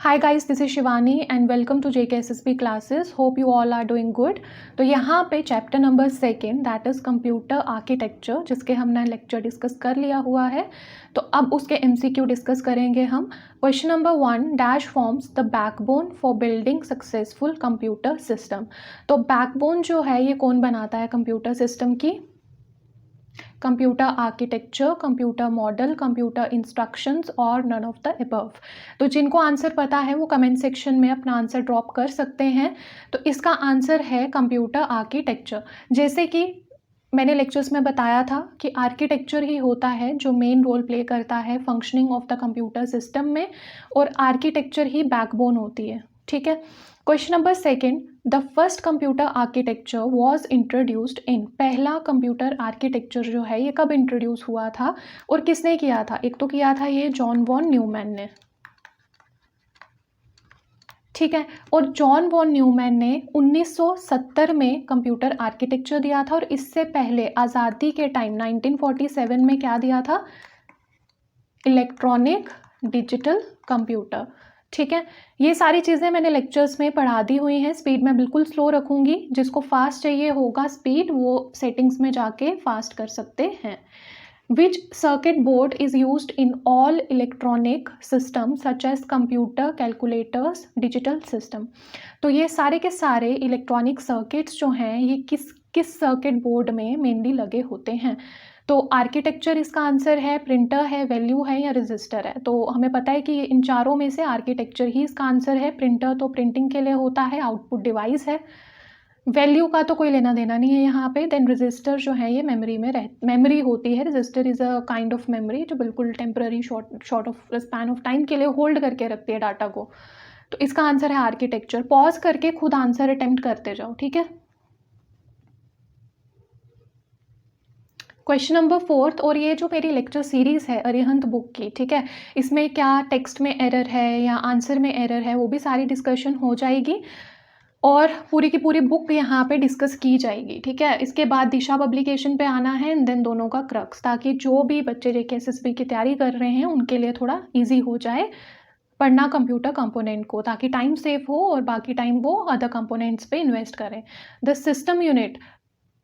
Hi guys, this is Shivani and welcome to JKSSB classes. Hope you all are doing good. तो यहाँ पे chapter number second that is computer architecture जिसके हमने lecture discuss कर लिया हुआ है. तो अब उसके MCQ डिस्कस करेंगे हम. Question number 1 dash forms the backbone for building successful computer system. तो बैकबोन जो है ये कौन बनाता है कंप्यूटर सिस्टम की? Computer architecture, computer model, computer instructions और नन ऑफ द अबव. तो जिनको आंसर पता है वो कमेंट सेक्शन में अपना आंसर ड्रॉप कर सकते हैं. तो इसका आंसर है कंप्यूटर आर्किटेक्चर. जैसे कि मैंने लेक्चर्स में बताया था कि आर्किटेक्चर ही होता है जो मेन रोल प्ले करता है functioning of the computer system में, और आर्किटेक्चर ही बैकबोन होती है. ठीक है. Question number second the first computer architecture was introduced in. पहला कंप्यूटर आर्किटेक्चर जो है ये कब इंट्रोड्यूस हुआ था और किसने किया था? एक तो किया था ये जॉन वॉन न्यूमैन ने. ठीक है. और जॉन वॉन न्यूमैन ने 1970 में कंप्यूटर आर्किटेक्चर दिया था, और इससे पहले आज़ादी के टाइम 1947 में क्या दिया था? Electronic digital computer. ठीक है. ये सारी चीज़ें मैंने लेक्चर्स में पढ़ा दी हुई हैं. स्पीड में बिल्कुल स्लो रखूँगी. जिसको फास्ट चाहिए होगा स्पीड वो सेटिंग्स में जाके फास्ट कर सकते हैं. Which circuit board is used in all electronic system such as computer, calculators, digital system. तो ये सारे के सारे इलेक्ट्रॉनिक सर्किट्स जो हैं ये किस सर्किट बोर्ड में मेनली लगे होते हैं? तो आर्किटेक्चर इसका आंसर है, प्रिंटर है, वैल्यू है या रजिस्टर है. तो हमें पता है कि इन चारों में से आर्किटेक्चर ही इसका आंसर है. प्रिंटर तो प्रिंटिंग के लिए होता है, आउटपुट डिवाइस है. वैल्यू का तो कोई लेना देना नहीं है यहाँ पे. देन रजिस्टर जो है ये मेमोरी होती है. Register is a kind of memory जो बिल्कुल temporary short of span of time के लिए होल्ड करके रखती है डाटा को. तो इसका आंसर है आर्किटेक्चर. पॉज करके खुद आंसर अटेम्प्ट करते जाओ. ठीक है. क्वेश्चन नंबर 4, और ये जो मेरी लेक्चर सीरीज़ है अरिहंत बुक की, ठीक है, इसमें क्या टेक्स्ट में एरर है या आंसर में एरर है वो भी सारी डिस्कशन हो जाएगी और पूरी की पूरी बुक यहाँ पे डिस्कस की जाएगी. ठीक है. इसके बाद दिशा पब्लिकेशन पे आना है एंड देन दोनों का क्रक्स, ताकि जो भी बच्चे JKSSB की तैयारी कर रहे हैं उनके लिए थोड़ा ईजी हो जाए पढ़ना कंप्यूटर कंपोनेंट को, ताकि टाइम सेव हो और बाकी टाइम वो अदर कंपोनेंट्स पे इन्वेस्ट करें. The system unit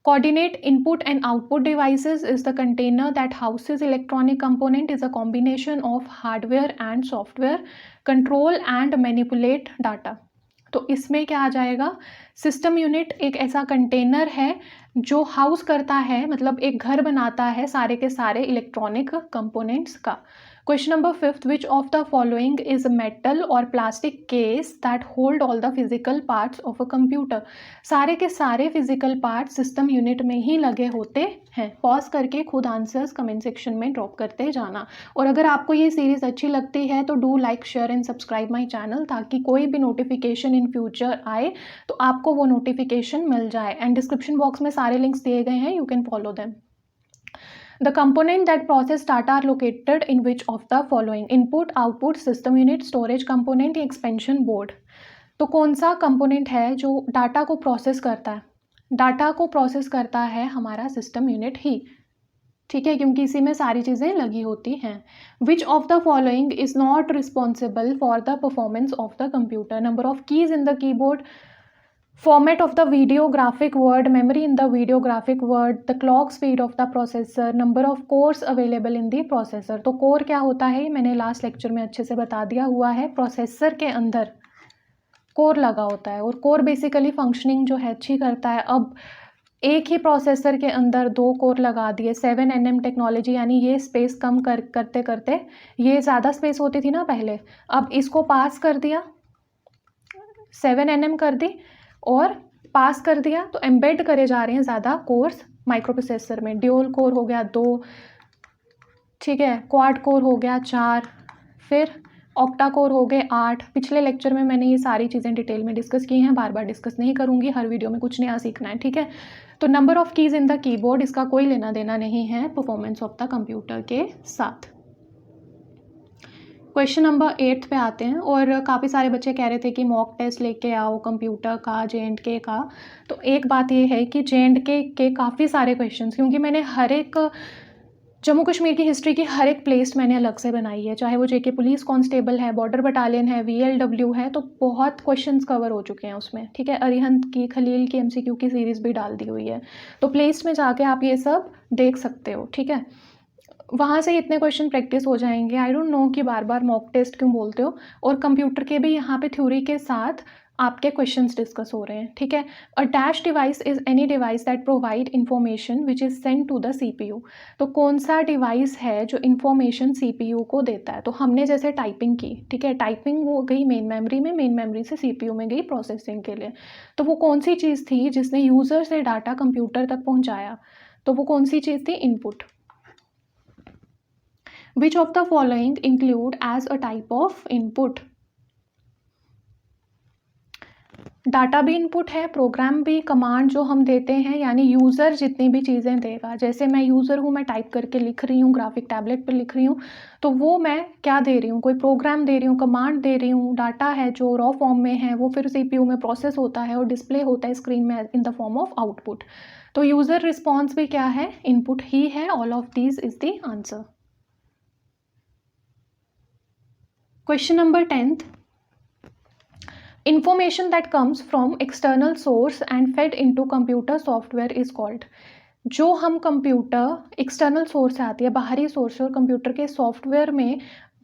coordinate input and output devices is the container that houses electronic component is a combination of hardware and software control and manipulate data. तो इसमें क्या आ जाएगा? सिस्टम यूनिट एक ऐसा container है जो हाउस करता है, मतलब एक घर बनाता है सारे के सारे इलेक्ट्रॉनिक कंपोनेंट्स का. Question number 5 which of the following is metal or plastic case that hold all the physical parts of a computer. सारे के सारे फिजिकल पार्ट्स सिस्टम यूनिट में ही लगे होते हैं. पॉज करके खुद आंसर्स कमेंट सेक्शन में ड्रॉप करते जाना. और अगर आपको ये सीरीज़ अच्छी लगती है तो do like, share and subscribe my channel, ताकि कोई भी नोटिफिकेशन इन फ्यूचर आए तो आपको वो नोटिफिकेशन मिल जाए. एंड डिस्क्रिप्शन बॉक्स में सारे लिंक्स दिए गए हैं, you can follow them. The component that process data are located in which of the following? Input, output, system unit, storage component या expansion board. तो कौन सा कंपोनेंट है जो डाटा को प्रोसेस करता है? डाटा को प्रोसेस करता है हमारा सिस्टम यूनिट ही. ठीक है, क्योंकि इसी में सारी चीज़ें लगी होती हैं. विच of the following is not responsible for the performance of the computer? Number of keys in the keyboard, format of the video graphic word, memory in the video graphic word, the clock speed of the processor, number of cores available in the processor. तो core क्या होता है मैंने last lecture में अच्छे से बता दिया हुआ है. प्रोसेसर के अंदर कोर लगा होता है और कोर बेसिकली फंक्शनिंग जो है अच्छी करता है. अब एक ही प्रोसेसर के अंदर 2 कोर लगा दिए, 7nm टेक्नोलॉजी, यानी ये स्पेस कम करते करते ये ज़्यादा स्पेस होती थी ना पहले, अब इसको पास कर दिया, 7nm कर दी और पास कर दिया, तो एम्बेड करे जा रहे हैं ज़्यादा कोर्स माइक्रो प्रोसेसर में. ड्यूल कोर हो गया 2, ठीक है, क्वाड कोर हो गया 4, फिर ऑक्टा कोर हो गए 8. पिछले लेक्चर में मैंने ये सारी चीज़ें डिटेल में डिस्कस की हैं, बार बार डिस्कस नहीं करूँगी, हर वीडियो में कुछ नया सीखना है. ठीक है. तो number of keys in the keyboard, इसका कोई लेना देना नहीं है परफॉर्मेंस ऑफ द कंप्यूटर के साथ. क्वेश्चन नंबर 8 पे आते हैं. और काफ़ी सारे बच्चे कह रहे थे कि मॉक टेस्ट लेके आओ कंप्यूटर का, J&K का. तो एक बात ये है कि J&K के काफ़ी सारे क्वेश्चंस, क्योंकि मैंने हर एक जम्मू कश्मीर की हिस्ट्री की हर एक प्लेलिस्ट मैंने अलग से बनाई है, चाहे वो जेके पुलिस कांस्टेबल है, बॉर्डर बटालियन है, वीएलडब्ल्यू है, तो बहुत क्वेश्चंस कवर हो चुके हैं उसमें, ठीक है। अरिहंत की, खलील की एमसीक्यू की सीरीज़ भी डाल दी हुई है, तो प्लेलिस्ट में जाके आप ये सब देख सकते हो, ठीक है। वहाँ से इतने क्वेश्चन प्रैक्टिस हो जाएंगे। आई डोंट नो कि बार बार मॉक टेस्ट क्यों बोलते हो। और कंप्यूटर के भी यहाँ पे थ्योरी के साथ आपके क्वेश्चंस डिस्कस हो रहे हैं, ठीक है। A dash device is any device that provide information which is send to the CPU. तो कौन सा डिवाइस है जो इंफॉर्मेशन सीपीयू को देता है। तो हमने जैसे टाइपिंग की, ठीक है, टाइपिंग वो गई मेन मेमोरी में, मेन मेमोरी से सीपीयू में गई प्रोसेसिंग के लिए। तो वो कौन सी चीज़ थी जिसने यूज़र से डाटा कंप्यूटर तक पहुँचाया। तो वो कौन सी चीज़ थी, input. Which of the following include as a type of input? Data भी इनपुट है, प्रोग्राम भी, कमांड जो हम देते हैं, यानी यूज़र जितनी भी चीज़ें देगा। जैसे मैं यूज़र हूँ, मैं टाइप करके लिख रही हूँ, ग्राफिक टैबलेट पर लिख रही हूँ, तो वो मैं क्या दे रही हूँ, कोई प्रोग्राम दे रही हूँ, कमांड दे रही हूँ। डाटा है जो रॉ फॉर्म में है, वो फिर सीपीयू में प्रोसेस होता है और डिस्प्ले होता है स्क्रीन में in the form of output. तो यूज़र रिस्पॉन्स भी क्या है, इनपुट ही है। All of these is the answer. Question number 10th. Information that comes from external source and fed into computer software is called. जो हम computer external source से आती है, बाहरी सोर्स से, और कंप्यूटर के सॉफ्टवेयर में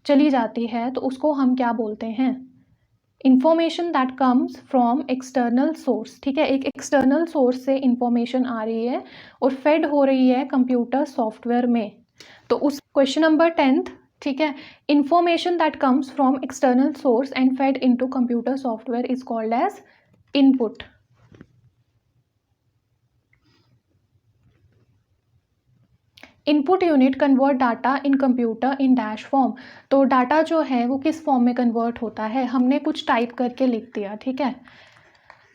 चली जाती है, तो उसको हम क्या बोलते हैं। Information that comes from external source, ठीक है, एक एक्सटर्नल सोर्स से इंफॉर्मेशन आ रही है और फेड हो रही है कंप्यूटर सॉफ्टवेयर में। तो उस क्वेश्चन नंबर 10th, ठीक है, information that comes from external source and fed into computer software is called as input. Input unit convert data in computer in dash form. तो डाटा जो है वो किस फॉर्म में कन्वर्ट होता है, हमने कुछ टाइप करके लिख दिया, ठीक है।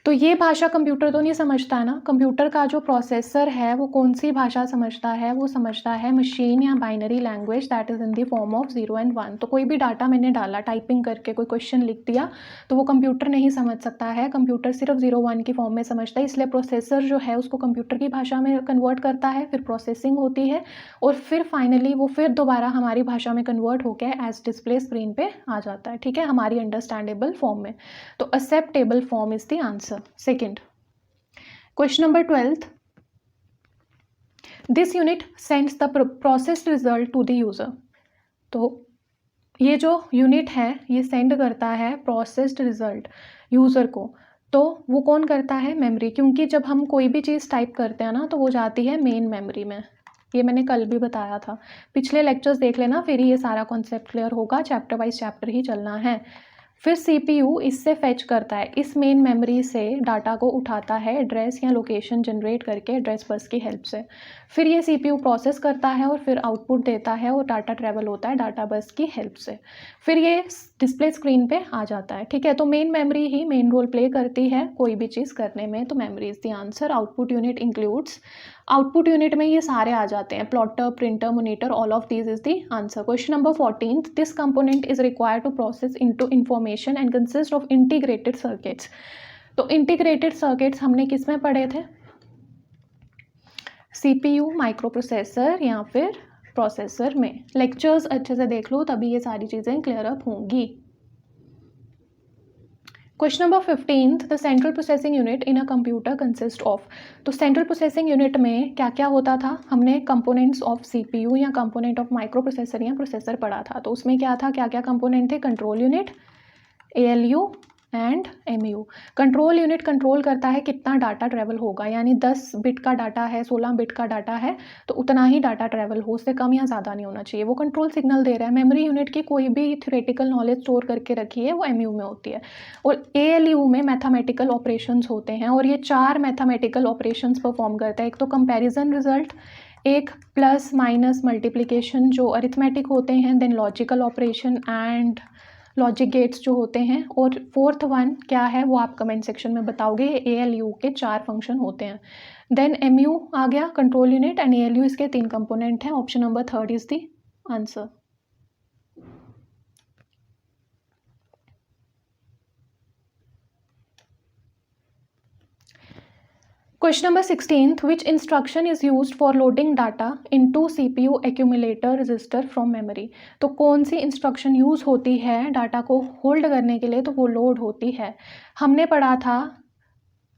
तो ये भाषा कंप्यूटर तो नहीं समझता है ना। कंप्यूटर का जो प्रोसेसर है वो कौन सी भाषा समझता है, वो समझता है मशीन या binary language that is in the form of 0 and 1। तो कोई भी डाटा मैंने डाला टाइपिंग करके, कोई क्वेश्चन लिख दिया, तो वो कंप्यूटर नहीं समझ सकता है। कंप्यूटर सिर्फ 0-1 की फॉर्म में समझता है, इसलिए प्रोसेसर जो है उसको कंप्यूटर की भाषा में कन्वर्ट करता है, फिर प्रोसेसिंग होती है और फिर फाइनली वो फिर दोबारा हमारी भाषा में कन्वर्ट होकर एज डिस्प्ले स्क्रीन पे आ जाता है, ठीक है, हमारी अंडरस्टैंडेबल फॉर्म में। तो acceptable form is the answer. Second. Question number 12th. This unit sends the processed result to the user. तो ये जो यूनिट है ये सेंड करता है प्रोसेस्ड रिजल्ट यूज़र को। तो वो कौन करता है, मेमोरी, क्योंकि जब हम कोई भी चीज़ टाइप करते हैं ना तो वो जाती है मेन मेमोरी में। ये मैंने कल भी बताया था, पिछले लेक्चर्स देख लेना, फिर ये सारा कॉन्सेप्ट क्लियर होगा। चैप्टर वाइज चैप्टर ही चलना है। फिर सीपीयू इससे फेच करता है, इस मेन मेमोरी से डाटा को उठाता है एड्रेस या लोकेशन जनरेट करके एड्रेस बस की हेल्प से। फिर ये सीपीयू प्रोसेस करता है और फिर आउटपुट देता है और डाटा ट्रैवल होता है डाटा बस की हेल्प से। फिर ये डिस्प्ले स्क्रीन पे आ जाता है, ठीक है। तो मेन मेमोरी ही मेन रोल प्ले करती है कोई भी चीज़ करने में। तो memory is the answer. Output unit includes, output unit में ये सारे आ जाते हैं, plotter, printer, monitor, all of these is the answer. Question number 14th. This component is required to process into information and consist of integrated circuits. तो integrated circuits हमने किस में पढ़े थे, सीपीयू, माइक्रो प्रोसेसर या फिर प्रोसेसर में। Lectures अच्छे से देख लो तभी ये सारी चीज़ें क्लियर अप होंगी। Question number 15th. The central processing unit in a computer consist of. तो सेंट्रल प्रोसेसिंग यूनिट में क्या क्या होता था, हमने कंपोनेंट्स ऑफ सीपीयू या कंपोनेंट ऑफ माइक्रो प्रोसेसर या प्रोसेसर पढ़ा था। तो उसमें क्या था, क्या क्या कंपोनेंट थे, control unit, ALU and MU. Control unit control करता है कितना डाटा ट्रैवल होगा, यानी 10 बिट का डाटा है, 16 बिट का डाटा है, तो उतना ही डाटा ट्रैवल हो, उससे कम या ज़्यादा नहीं होना चाहिए, वो कंट्रोल सिग्नल दे रहा है। मेमोरी यूनिट की कोई भी थ्योरेटिकल नॉलेज स्टोर करके रखी है वो एमयू में होती है। और एएलयू में मैथमेटिकल ऑपरेशंस होते हैं और ये 4 मैथमेटिकल ऑपरेशंस परफॉर्म करता है। एक तो कंपेरिजन रिजल्ट, एक प्लस माइनस मल्टीप्लिकेशन जो अरिथमेटिक होते हैं, then logical operation and logic gates जो होते हैं, और फोर्थ वन क्या है वो आप कमेंट सेक्शन में बताओगे। एएलयू के 4 फंक्शन होते हैं। देन एमयू आ गया, कंट्रोल यूनिट, एंड एएलयू इसके 3 कंपोनेंट हैं। Option number 3 is the answer. Question number 16th, which instruction is used for loading data into CPU accumulator register from memory. तो कौन सी इंस्ट्रक्शन यूज़ होती है data को hold करने के लिए, तो वो लोड होती है। हमने पढ़ा था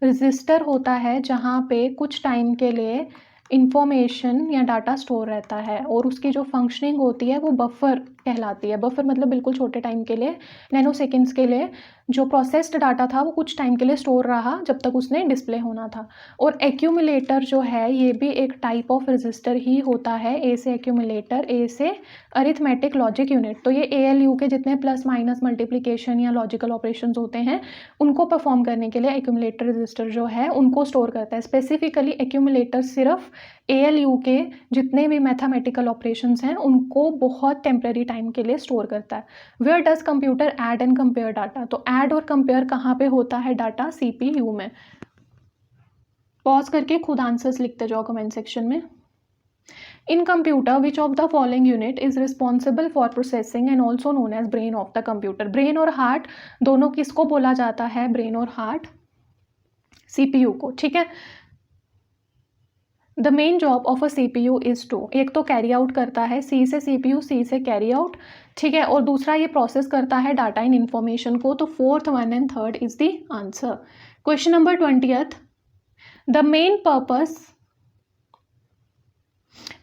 रजिस्टर होता है जहाँ पे कुछ टाइम के लिए इंफॉर्मेशन या डाटा स्टोर रहता है और उसकी जो फंक्शनिंग होती है वो बफर कहलाती है। बफर मतलब बिल्कुल छोटे टाइम के लिए, नैनो सेकेंड्स के लिए जो प्रोसेस्ड डाटा था वो कुछ टाइम के लिए स्टोर रहा जब तक उसने डिस्प्ले होना था। और एक्यूमुलेटर जो है ये भी एक टाइप ऑफ रजिस्टर ही होता है। ए से एक्यूमुलेटर, ए से अरिथमेटिक लॉजिक यूनिट। तो ये ALU के जितने प्लस माइनस मल्टीप्लिकेशन या लॉजिकल ऑपरेशंस होते हैं उनको परफॉर्म करने के लिए एक्यूमुलेटर रजिस्टर जो है उनको स्टोर करता है। स्पेसिफिकली एक्यूमुलेटर सिर्फ ALU के जितने भी मैथमेटिकल ऑपरेशंस हैं उनको बहुत टेम्परेरी टाइम के लिए स्टोर करता है। Where does computer add and compare data. तो ऐड और कंपेयर कहाँ पे होता है डाटा? CPU में। पॉज करके खुद आंसर्स लिखते जाओ कमेंट सेक्शन में। In computer which of the following unit is responsible for processing and also known as brain of the computer. Brain और हार्ट दोनों किसको बोला जाता है? ब्रेन और हार्ट CPU को, ठीक है। The main job of a CPU is to, एक तो कैरी आउट करता है, C से CPU, C से कैरी आउट, ठीक है, और दूसरा ये प्रोसेस करता है डाटा इन इंफॉर्मेशन को। तो fourth one and third is the answer. Question number 20th, the main purpose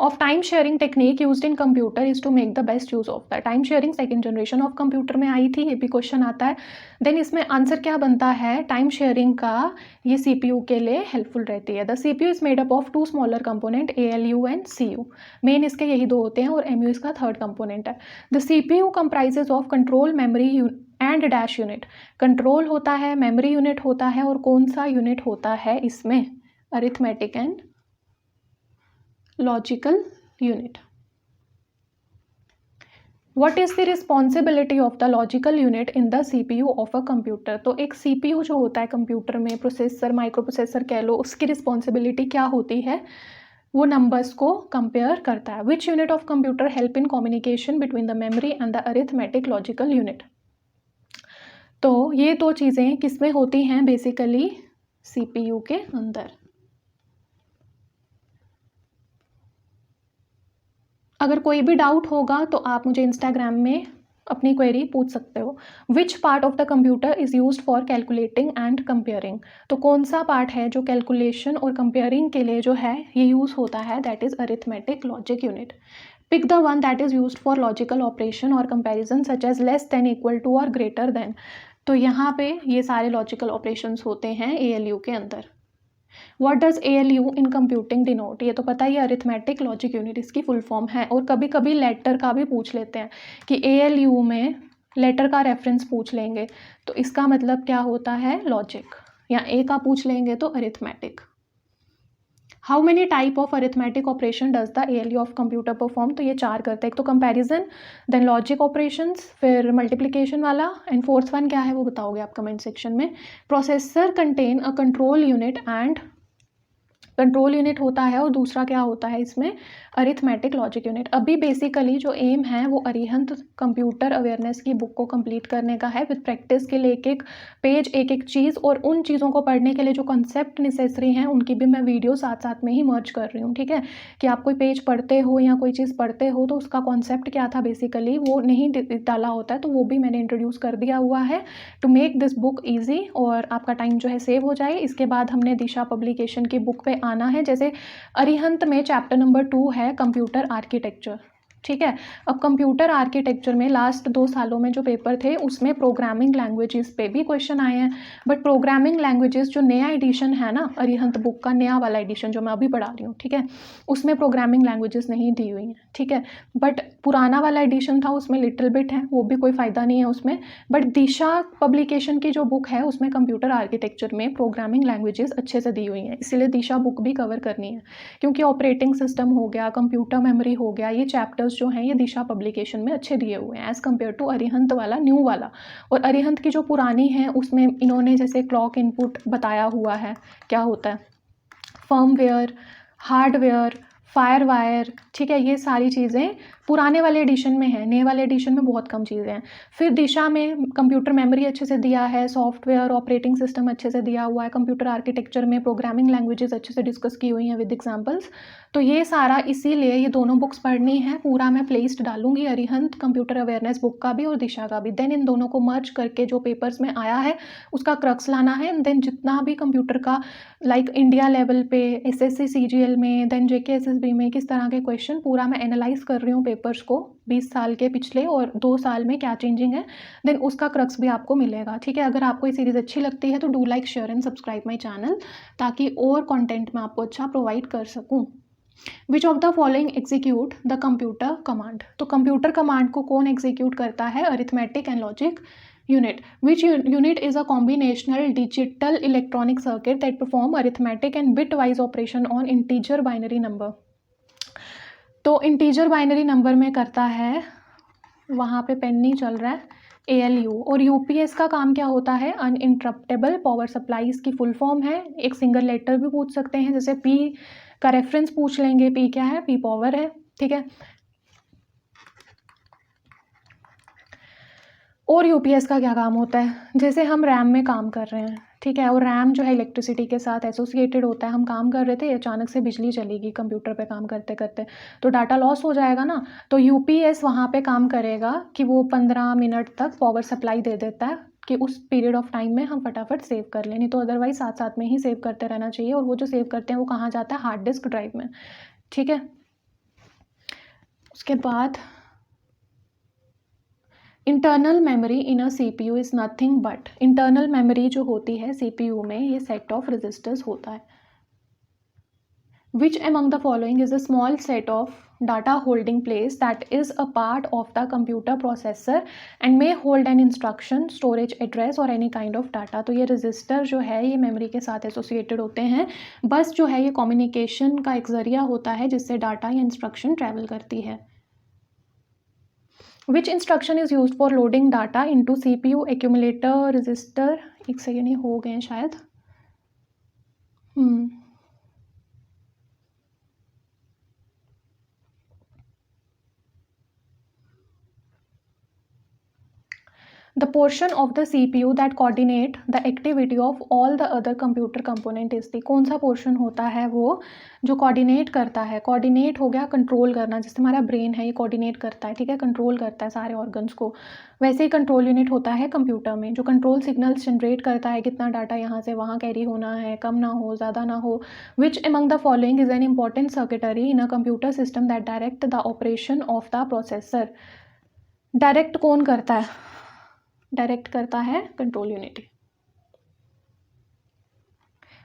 of time sharing technique used in computer is to make the best use of the time sharing second generation of computer में आई थी, ये भी question आता है। Then इसमें answer क्या बनता है? टाइम शेयरिंग का ये CPU के लिए हेल्पफुल रहती है। The CPU is made up of 2 smaller component ALU and CU। Main इसके यही 2 होते हैं और MU इसका थर्ड कंपोनेंट है। The CPU comprises of control memory and dash unit. Control होता है, मेमोरी यूनिट होता है और कौन सा यूनिट होता है इसमें? Arithmetic and logical unit. What is the responsibility of the logical unit in the CPU of a computer? तो एक CPU जो होता है कंप्यूटर में, प्रोसेसर, माइक्रो प्रोसेसर कह लो, उसकी रिस्पॉन्सिबिलिटी क्या होती है? वो नंबर्स को कंपेयर करता है। Which unit of computer help in communication between the memory and the arithmetic logical unit. तो ये 2 चीज़ें किसमें होती हैं? बेसिकली CPU के अंदर। अगर कोई भी डाउट होगा तो आप मुझे इंस्टाग्राम में अपनी क्वेरी पूछ सकते हो। Which part of the computer is used for calculating and comparing. तो कौन सा पार्ट है जो कैलकुलेशन और कंपेयरिंग के लिए जो है ये यूज़ होता है? That is arithmetic logic unit. Pick the one that is used for logical operation or comparison such as less than, equal to or greater than. तो यहाँ पे ये सारे लॉजिकल ऑपरेशंस होते हैं ALU के अंदर। What does ALU in computing denote? ये तो पता ही है, अरिथमेटिक लॉजिक यूनिट इसकी फुल फॉर्म है। और कभी कभी लेटर का भी पूछ लेते हैं कि ALU में लेटर का रेफरेंस पूछ लेंगे तो इसका मतलब क्या होता है? लॉजिक। या A का पूछ लेंगे तो arithmetic. How many type of arithmetic operation does the ALU of computer perform? तो ये 4 करते हैं। एक तो कंपैरिजन, देन लॉजिक ऑपरेशंस, फिर मल्टीप्लिकेशन वाला, एंड फोर्थ वन क्या है वो बताओगे आप कमेंट सेक्शन में। Processor contain a control unit and, control unit होता है और दूसरा क्या होता है इसमें? Arithmetic logic unit. अभी बेसिकली जो एम है वो अरिहंत कंप्यूटर अवेयरनेस की बुक को कंप्लीट करने का है विद प्रैक्टिस के लिए, एक एक पेज, एक एक चीज़, और उन चीज़ों को पढ़ने के लिए जो कॉन्सेप्ट नेसेसरी हैं उनकी भी मैं वीडियो साथ साथ में ही मर्ज कर रही हूँ, ठीक है। कि आप कोई पेज पढ़ते हो या कोई चीज़ पढ़ते हो तो उसका कॉन्सेप्ट क्या था बेसिकली वो नहीं डाला होता है, तो वो भी मैंने इंट्रोड्यूस कर दिया हुआ है to make this book easy और आपका टाइम जो है सेव हो जाए। इसके बाद हमने दिशा पब्लिकेशन की बुक पे आना है। जैसे अरिहंत में चैप्टर नंबर 2 है कंप्यूटर आर्किटेक्चर, ठीक है। अब कंप्यूटर आर्किटेक्चर में लास्ट 2 सालों में जो पेपर थे उसमें प्रोग्रामिंग लैंग्वेजेस पे भी क्वेश्चन आए हैं, बट प्रोग्रामिंग लैंग्वेजेस जो नया एडिशन है ना अरिहंत बुक का, नया वाला एडिशन जो मैं अभी पढ़ा रही हूँ, ठीक है, उसमें प्रोग्रामिंग लैंग्वेजेस नहीं दी हुई हैं, ठीक है। बट पुराना वाला एडिशन था उसमें लिटिल बिट है, वो भी कोई फ़ायदा नहीं है उसमें। बट दिशा पब्लिकेशन की जो बुक है उसमें कंप्यूटर आर्किटेक्चर में प्रोग्रामिंग लैंग्वेजेस अच्छे से दी हुई हैं, इसीलिए दिशा बुक भी कवर करनी है, क्योंकि ऑपरेटिंग सिस्टम हो गया, कंप्यूटर मेमोरी हो गया, ये चैप्टर्स जो हैं ये दिशा पब्लिकेशन में अच्छे दिए हुए हैं एज़ कम्पेयर टू अरिहंत वाला, न्यू वाला। और अरिहंत की जो पुरानी है उसमें इन्होंने जैसे क्लॉक इनपुट बताया हुआ है, क्या होता है, फर्मवेयर, हार्डवेयर, फायर वायर, ठीक है, ये सारी चीज़ें पुराने वाले एडिशन में है, नए वाले एडिशन में बहुत कम चीज़ें हैं। फिर दिशा में कंप्यूटर मेमोरी अच्छे से दिया है, सॉफ्टवेयर ऑपरेटिंग सिस्टम अच्छे से दिया हुआ है, कंप्यूटर आर्किटेक्चर में प्रोग्रामिंग लैंग्वेजेस अच्छे से डिस्कस की हुई हैं विद एग्जांपल्स। तो ये सारा इसीलिए ये दोनों बुक्स पढ़नी है। पूरा मैं प्लेलिस्ट डालूंगी, अरिहंत कंप्यूटर अवेयरनेस बुक का भी और दिशा का भी। देन इन दोनों को मर्ज करके जो पेपर्स में आया है उसका क्रक्स लाना है। देन जितना भी कंप्यूटर का लाइक इंडिया लेवल पे, एसएससी सीजीएल में, देन जेके एसएसबी में किस तरह के क्वेश्चन पूरा मैं एनालाइज कर रही हूँ पेपर्स को 20 साल के पिछले और 2 साल में क्या चेंजिंग है, देन उसका क्रक्स भी आपको मिलेगा। ठीक है, अगर आपको ये सीरीज़ अच्छी लगती है तो do like share and subscribe my channel, ताकि और कंटेंट मैं आपको अच्छा प्रोवाइड कर सकूँ। विच of the following execute the computer command. तो कंप्यूटर कमांड को कौन एग्जीक्यूट करता है? Arithmetic and logic unit. Which unit is a combinational digital electronic circuit that perform arithmetic and bitwise operation on integer binary number? तो integer binary number में करता है, वहाँ पे पेन नहीं चल रहा है, ALU। और UPS का काम क्या होता है? अनइंटरप्टेबल पावर सप्लाई इसकी फुल फॉर्म है। एक सिंगल लेटर भी पूछ सकते हैं, जैसे P का रेफरेंस पूछ लेंगे, P क्या है? P पावर है। ठीक है, और यूपीएस का क्या काम होता है? जैसे हम रैम में काम कर रहे हैं, ठीक है, और रैम जो है इलेक्ट्रिसिटी के साथ एसोसिएटेड होता है। हम काम कर रहे थे, अचानक से बिजली चलेगी कंप्यूटर पे काम करते करते, तो डाटा लॉस हो जाएगा ना। तो यूपीएस वहाँ पे काम करेगा कि वो 15 मिनट तक पावर सप्लाई दे देता है कि उस पीरियड ऑफ टाइम में हम फटाफट सेव कर लें। नहीं तो अदरवाइज साथ साथ में ही सेव करते रहना चाहिए। और वो जो सेव करते हैं वो कहाँ जाता है? हार्ड डिस्क ड्राइव में। ठीक है, उसके बाद internal memory in a CPU is nothing but, internal memory जो होती है CPU में, ये सेट ऑफ रजिस्टर्स होता है। Which among the following is a small set of data holding place that is a part of the computer processor and may hold an instruction, storage address और any kind of data. तो ये register जो है ये memory के साथ associated होते हैं। बस जो है ये कम्युनिकेशन का एक जरिया होता है जिससे डाटा या इंस्ट्रक्शन ट्रैवल करती है। Which instruction is used for loading data into CPU accumulator register? एक सेकेंड, ये हो गए हैं शायद। The portion of the CPU that coordinate the activity of all the other computer component is the, कौन सा पोर्शन होता है वो जो कोऑर्डिनेट करता है? कोऑर्डिनेट हो गया कंट्रोल करना, जैसे हमारा ब्रेन है ये कोऑर्डिनेट करता है, ठीक है, कंट्रोल करता है सारे ऑर्गन्स को। वैसे ही कंट्रोल यूनिट होता है कंप्यूटर में जो कंट्रोल सिग्नल्स जनरेट करता है, कितना डाटा यहाँ से वहाँ कैरी होना है, कम ना हो ज़्यादा ना हो। Which among the following is an important circuitry in a computer system that direct the operation of the processor? Direct कौन करता है? डायरेक्ट करता है control unit.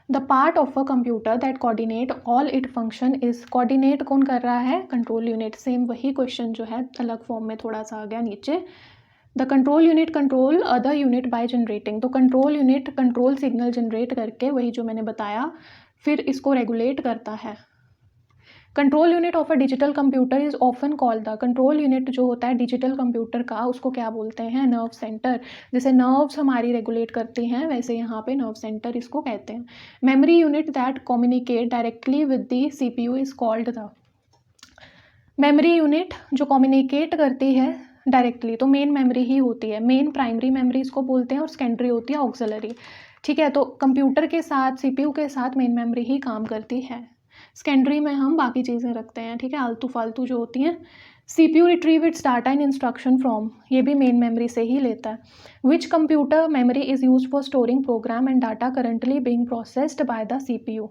The part of a computer that coordinate all it function is, coordinate कौन कर रहा है? Control unit. Same वही क्वेश्चन जो है अलग फॉर्म में थोड़ा सा आ गया नीचे। The control unit control other unit by generating, तो control unit control signal generate करके, वही जो मैंने बताया, फिर इसको रेगुलेट करता है। Control unit of a digital computer is often called the, control unit जो होता है डिजिटल कंप्यूटर का उसको क्या बोलते हैं? Nerve centre. जैसे नर्व्स हमारी रेगुलेट करती हैं वैसे यहाँ पे नर्व सेंटर इसको कहते हैं। Memory unit that communicate directly with the CPU is called the, memory unit जो कम्युनिकेट करती है डायरेक्टली तो मेन मेमोरी ही होती है। मेन प्राइमरी मेमोरी इसको बोलते हैं और सेकेंडरी होती है ऑक्सिलरी। ठीक है, तो कंप्यूटर के साथ CPU के साथ मेन मेमोरी ही काम करती है, सेकेंडरी में हम बाकी चीज़ें रखते हैं। ठीक है, आलतू फालतू जो होती हैं। CPU retrieve its data in instruction from, ये भी मेन मेमोरी से ही लेता है। Which computer memory is use for storing program and data currently being processed by the CPU?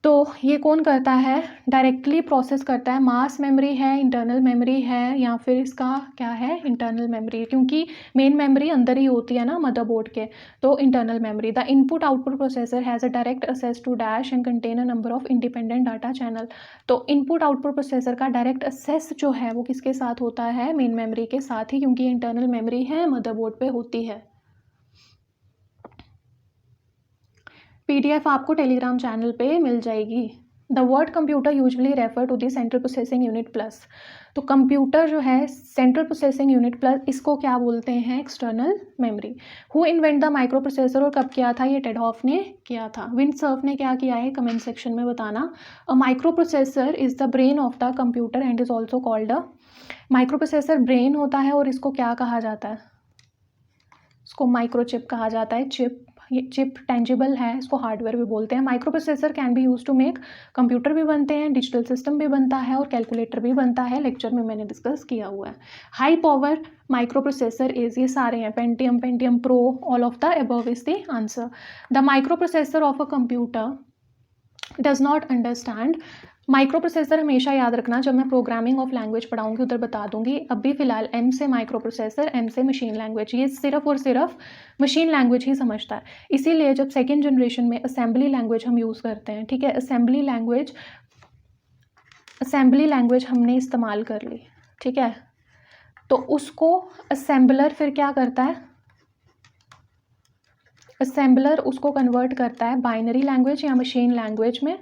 तो ये कौन करता है? डायरेक्टली प्रोसेस करता है। मास मेमोरी है, इंटरनल मेमोरी है, या फिर इसका क्या है? इंटरनल मेमोरी, क्योंकि मेन मेमोरी अंदर ही होती है ना मदरबोर्ड के, तो internal memory. The input output processor has a direct access to dash and contain a number of independent data channel. तो इनपुट आउटपुट प्रोसेसर का डायरेक्ट एक्सेस जो है वो किसके साथ होता है? मेन मेमोरी के साथ ही, क्योंकि इंटरनल मेमोरी है मदरबोर्ड पे होती है। PDF आपको टेलीग्राम चैनल पे मिल जाएगी। The word computer usually refer to the central processing unit plus, तो कंप्यूटर जो है सेंट्रल प्रोसेसिंग यूनिट प्लस इसको क्या बोलते हैं, external memory. Who invent the micro processor, और कब किया था, ये टेडहॉफ ने किया था। विंडसर्फ ने क्या किया है, कमेंट सेक्शन में बताना। A micro processor is the brain of the computer and is also called a, micro processor brain होता है और इसको क्या कहा जाता है, इसको माइक्रोचिप कहा जाता है। चिप, ये चिप टेंजिबल है, इसको हार्डवेयर भी बोलते हैं। Microprocessor can be use to make, computer भी बनते हैं, डिजिटल सिस्टम भी बनता है और कैलकुलेटर भी बनता है। लेक्चर में मैंने डिस्कस किया हुआ है। High power micro processor is, ये सारे हैं, Pentium, Pentium pro, all of the above is the answer. The micro processor of a computer does not understand, micro processor हमेशा याद रखना, जब मैं प्रोग्रामिंग ऑफ लैंग्वेज पढ़ाऊंगी उधर बता दूंगी। अभी फिलहाल एम से माइक्रो प्रोसेसर, एम से मशीन लैंग्वेज, ये सिर्फ और सिर्फ मशीन लैंग्वेज ही समझता है। इसीलिए जब सेकेंड जनरेशन में असेंबली लैंग्वेज हम यूज़ करते हैं, ठीक है, असेंबली लैंग्वेज हमने इस्तेमाल कर ली, ठीक है, तो उसको असेंबलर फिर क्या करता है, असेंबलर उसको कन्वर्ट करता है बाइनरी लैंग्वेज या मशीन लैंग्वेज में,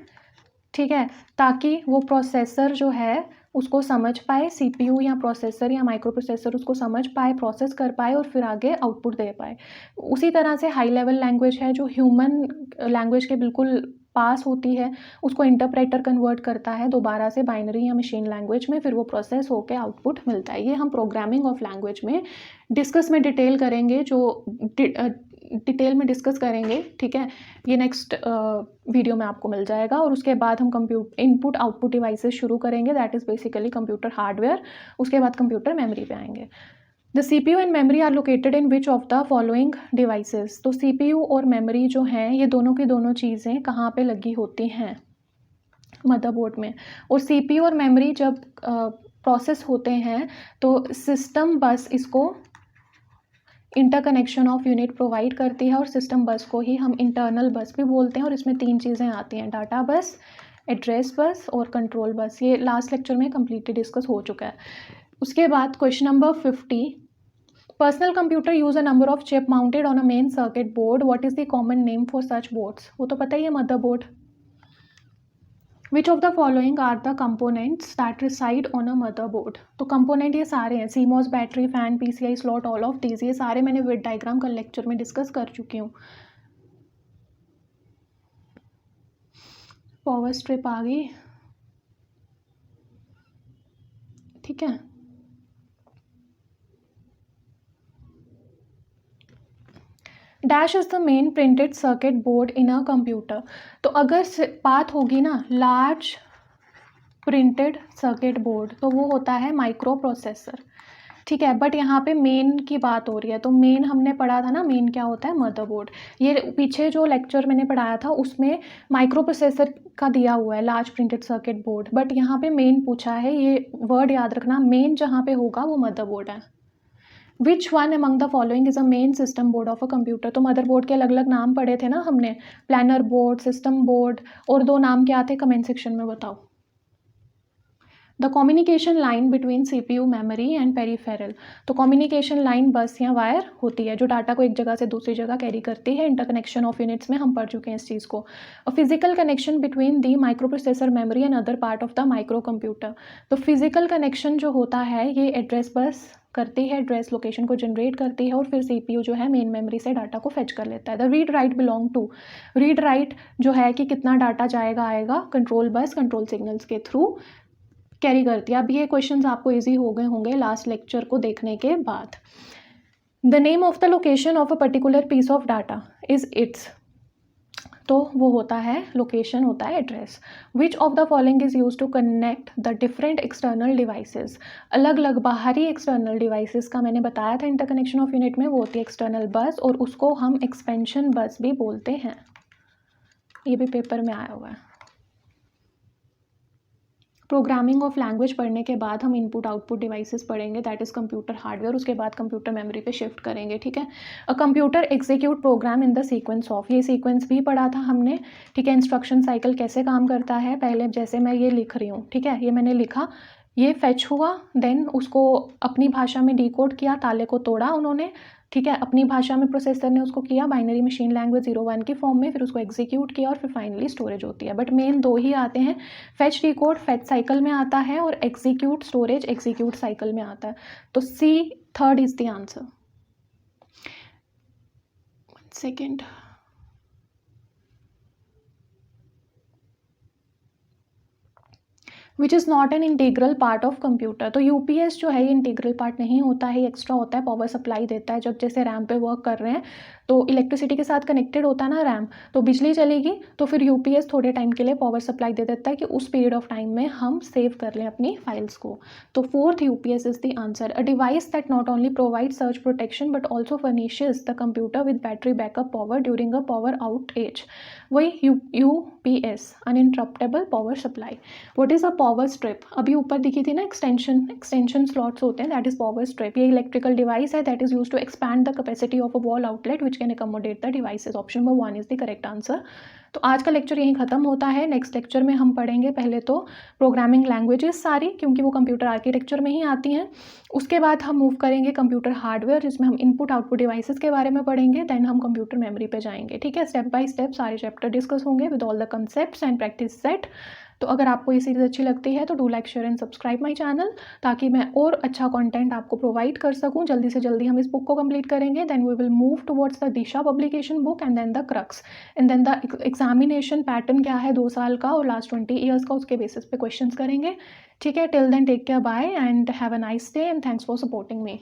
ठीक है, ताकि वो प्रोसेसर जो है उसको समझ पाए, सीपीयू या प्रोसेसर या माइक्रो प्रोसेसर उसको समझ पाए, प्रोसेस कर पाए और फिर आगे आउटपुट दे पाए। उसी तरह से हाई लेवल लैंग्वेज है जो ह्यूमन लैंग्वेज के बिल्कुल पास होती है, उसको इंटरप्रेटर कन्वर्ट करता है दोबारा से बाइनरी या मशीन लैंग्वेज में, फिर वो प्रोसेस होकर आउटपुट मिलता है। ये हम प्रोग्रामिंग ऑफ लैंग्वेज में डिस्कस में डिटेल करेंगे, जो डिटेल में डिस्कस करेंगे, ठीक है, ये नेक्स्ट वीडियो में आपको मिल जाएगा। और उसके बाद हम इनपुट आउटपुट डिवाइसेस शुरू करेंगे, that is basically computer hardware. उसके बाद कंप्यूटर मेमोरी पे आएंगे। The CPU and memory are located in which of the following devices, तो CPU और मेमोरी जो हैं ये दोनों की दोनों चीज़ें कहाँ पे लगी होती हैं, मदरबोर्ड में। और CPU और मेमोरी जब प्रोसेस होते हैं तो सिस्टम बस इसको इंटरकनेक्शन ऑफ यूनिट प्रोवाइड करती है, और सिस्टम बस को ही हम इंटरनल बस भी बोलते हैं। और इसमें 3 चीज़ें आती हैं, डाटा बस, एड्रेस बस और कंट्रोल बस। ये लास्ट लेक्चर में कम्प्लीटली डिस्कस हो चुका है। उसके बाद question number 50, personal computer use a number of chip mounted on a main circuit board, what is the common name for such boards, वो तो पता ही है, motherboard. Which of the following are the components that reside on a motherboard, तो component ये सारे हैं, CMOS, battery, fan, PCI slot, all of these, ये सारे मैंने विद डायग्राम कल लेक्चर में डिस्कस कर चुकी हूँ। पावर स्ट्रिप आ गई, ठीक है। Dash is the main printed circuit board in a computer, तो अगर बात होगी ना लार्ज प्रिंटेड सर्किट बोर्ड तो वो होता है माइक्रो प्रोसेसर, ठीक है। बट यहाँ पे मेन की बात हो रही है, तो मेन हमने पढ़ा था ना, मेन क्या होता है, मदरबोर्ड। ये पीछे जो लेक्चर मैंने पढ़ाया था उसमें माइक्रो प्रोसेसर का दिया हुआ है large printed circuit board, but यहाँ पे मेन पूछा है, ये वर्ड याद रखना, मेन जहाँ पे होगा वो मदरबोर्ड है। Which one among the following is a main system board of a computer, तो मदरबोर्ड के अलग अलग नाम पढ़े थे ना हमने, प्लानर बोर्ड, सिस्टम बोर्ड, और 2 नाम क्या थे, कमेंट सेक्शन में बताओ। The communication line between CPU, memory and peripheral, तो कम्युनिकेशन लाइन बस या वायर होती है जो डाटा को एक जगह से दूसरी जगह कैरी करती है। इंटरकनेक्शन ऑफ यूनिट्स में हम पढ़ चुके हैं इस चीज़ को। A physical connection between the micro processor, memory and other part of the micro computer, तो फिजिकल कनेक्शन जो होता है ये एड्रेस बस करती है, एड्रेस लोकेशन को जनरेट करती है, और फिर CPU जो है मेन मेमोरी से डाटा को फेच कर लेता है। The read write belong to, read write जो है कि कितना डाटा जाएगा आएगा, कंट्रोल बस कंट्रोल सिग्नल्स के थ्रू कैरी करती है। अब ये क्वेश्चंस आपको इजी हो गए होंगे लास्ट लेक्चर को देखने के बाद। The name of the location of a particular piece of data is its, तो वो होता है लोकेशन, होता है address. Which of the following is use to connect the different external devices, अलग अलग बाहरी एक्सटर्नल डिवाइसेस का मैंने बताया था इंटरकनेक्शन ऑफ यूनिट में, वो होती है एक्सटर्नल बस, और उसको हम एक्सपेंशन बस भी बोलते हैं। ये भी पेपर में आया हुआ है। प्रोग्रामिंग ऑफ लैंग्वेज पढ़ने के बाद हम इनपुट आउटपुट डिवाइसेस पढ़ेंगे, दैट इज़ कंप्यूटर हार्डवेयर, उसके बाद कंप्यूटर मेमोरी पे शिफ्ट करेंगे, ठीक है। A computer execute program in the sequence of, ये सीक्वेंस भी पढ़ा था हमने, ठीक है। इंस्ट्रक्शन साइकिल कैसे काम करता है, पहले जैसे मैं ये लिख रही हूँ, ठीक है, ये मैंने लिखा, ये फेच हुआ, देन उसको अपनी भाषा में डिकोड किया, ताले को तोड़ा उन्होंने, ठीक है, अपनी भाषा में प्रोसेसर ने उसको किया बाइनरी मशीन लैंग्वेज 01 की फॉर्म में, फिर उसको एग्जीक्यूट किया और फिर फाइनली स्टोरेज होती है। बट मेन दो ही आते हैं, फेच डिकोड फेच साइकिल में आता है और एग्जीक्यूट स्टोरेज एग्जीक्यूट साइकिल में आता है। तो C third is the answer. 1 second. Which is not an integral part of computer. तो यूपीएस जो है ये इंटीग्रल पार्ट नहीं होता है, ये एक्स्ट्रा होता है, पावर सप्लाई देता है। जब जैसे रैम पे वर्क कर रहे हैं तो इलेक्ट्रिसिटी के साथ कनेक्टेड होता है ना रैम, तो बिजली चलेगी तो फिर यूपीएस थोड़े टाइम के लिए पावर सप्लाई दे देता है कि उस पीरियड ऑफ टाइम में हम सेव कर लें अपनी फाइल्स को। तो fourth UPS is the answer. A device that not only provide surge protection but also furnishes the computer with battery backup power during a power outage, वही UPS, uninterruptible power supply. What is a power strip? अभी ऊपर दिखी थी ना extension slots होते हैं, that is power strip. ये electrical device है that is use to expand the capacity of a wall outlet which can accommodate the devices. Option number 1 is the correct answer. तो आज का लेक्चर यहीं खत्म होता है। नेक्स्ट लेक्चर में हम पढ़ेंगे पहले तो प्रोग्रामिंग लैंग्वेजेस सारी, क्योंकि वो कंप्यूटर आर्किटेक्चर में ही आती हैं। उसके बाद हम मूव करेंगे कंप्यूटर हार्डवेयर, जिसमें हम इनपुट आउटपुट डिवाइसेस के बारे में पढ़ेंगे। देन हम कंप्यूटर मेमोरी पे जाएंगे, ठीक है। स्टेप बाय स्टेप सारे चैप्टर डिस्कस होंगे with all the concepts and practice set. तो अगर आपको ये सीरीज़ अच्छी लगती है तो do like share and subscribe my channel, ताकि मैं और अच्छा कंटेंट आपको प्रोवाइड कर सकूं। जल्दी से जल्दी हम इस बुक को कंप्लीट करेंगे, then we will move towards the Disha publication book and then the crux and then the examination pattern क्या है 2 साल का और लास्ट 20 ईयर्स का, उसके बेसिस पे क्वेश्चंस करेंगे, ठीक है। Till then take care, bye and have a nice day and thanks for supporting me.